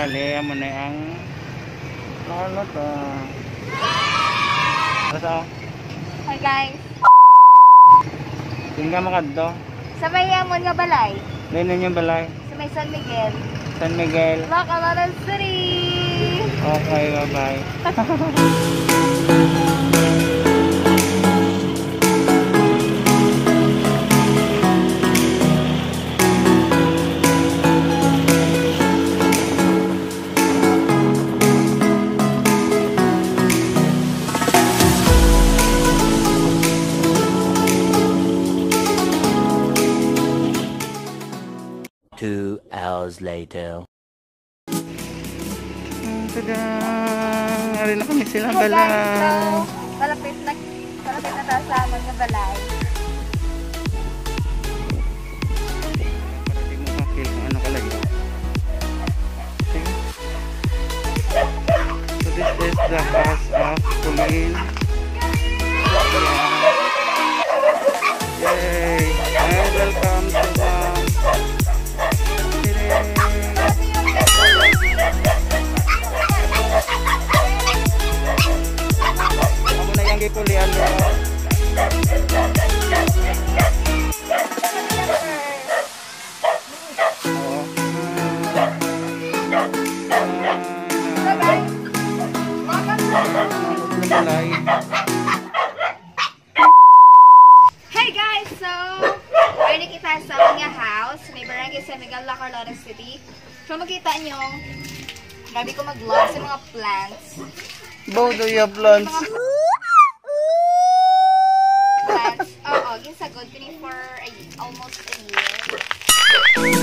Bali, amo na ang ano to. Basta. Hi guys. Tingga makadto. Sa may amon nga balay. Linin yung balay. Sa may San Miguel. San Miguel. Bacolod City. Okay, bye-bye. Two hours later. Tada! Ari na kami sila Hey balay. guys, so palapit na tayo sa amon nga balay. Para di mo makil kung ano kalagay. Okay. So this is the house of Pauline. Yay! And welcome to the Kamu na yung gikulian mo. So guys, hey guys, so pwede kita sa aming house. May barangay San Miguel, Bacolod City. So makita nyo, gabi ko mag-vlog sa mga plants. Both of your plants. Plants. Oo, gisagod ko ni for almost a year.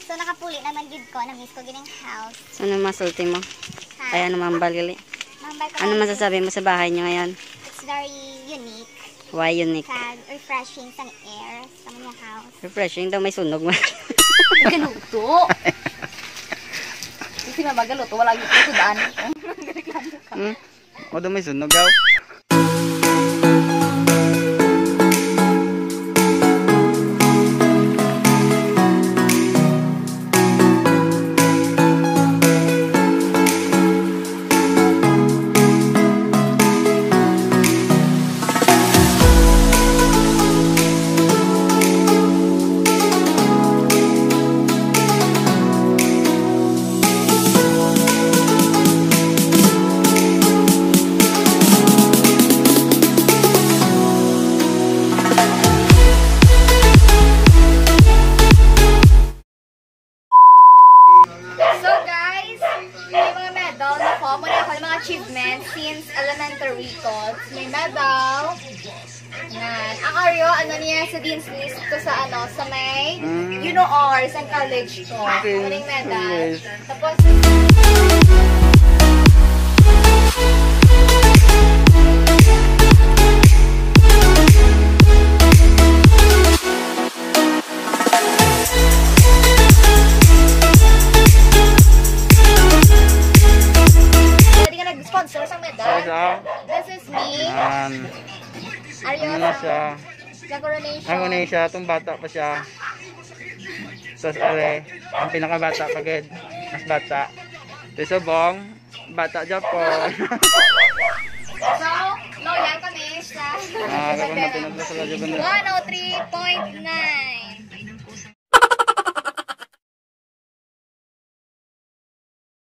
So nakapuli naman gid ko, na-miss ko gining house. Ano masulti mo? Ha? Ay, ano mambal gali? Mambay ko Ano lang. masasabi mo sa bahay niyo ngayon? It's very unique. Why unique? Kag refreshing sa air sa mga house. Refreshing daw, may sunog mo. Galuto. Kasi na magaluto, wala yung sudaan. O daw may sunog daw. So guys, may mga medal na ko. Muna ako ng mga achievements since elementary ko. May medal. Yan. Ang Aryo, ano niya sa Dean's List ko sa ano, sa may honors ang college ko. Okay. Maraming medal. Yes. Tapos, pwede ka nag-sponsor sa medal. This is me. Aryo, Ano na siya? sa coronation. Ano na siya? Itong bata pa siya. Tapos are, ang pinakabata pagid. Mas bata. Ito Bong, bata Japon. So, loyal kami sa Kapag matinag na sa radyo 103.9.